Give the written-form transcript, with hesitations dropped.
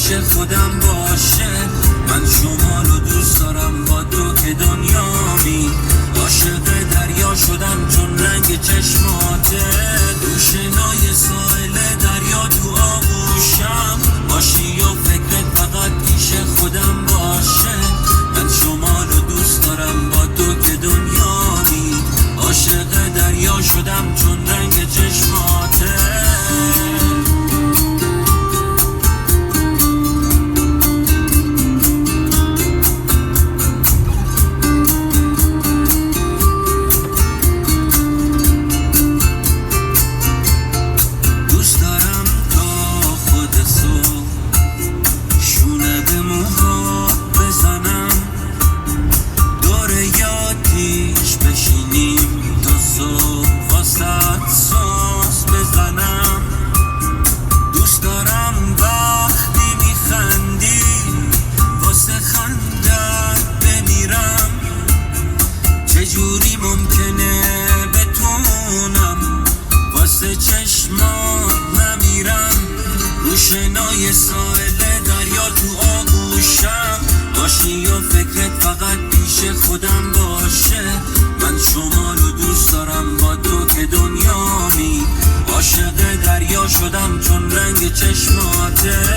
پیش خودم باشه. من شمالو دوست دارم با تو که دنیامی. عاشق دریا شدم چون رنگ چشماته. تو شنای ساحل دریا تو آغوشم باشی و فکرت فقط پیش خودم باشه. من شمالو دوست دارم با تو که دنیامی. عاشق دریا شدم چون رنگ چشماته. چجوری ممکنه بتونم واسه چشمات نمیرم؟ رو شنای ساحل دریا تو آغوشم باشی و فکرت فقط پیش خودم باشه. من شمالو دوست دارم با تو که دنیامی. عاشق دریا شدم چون رنگ چشماته.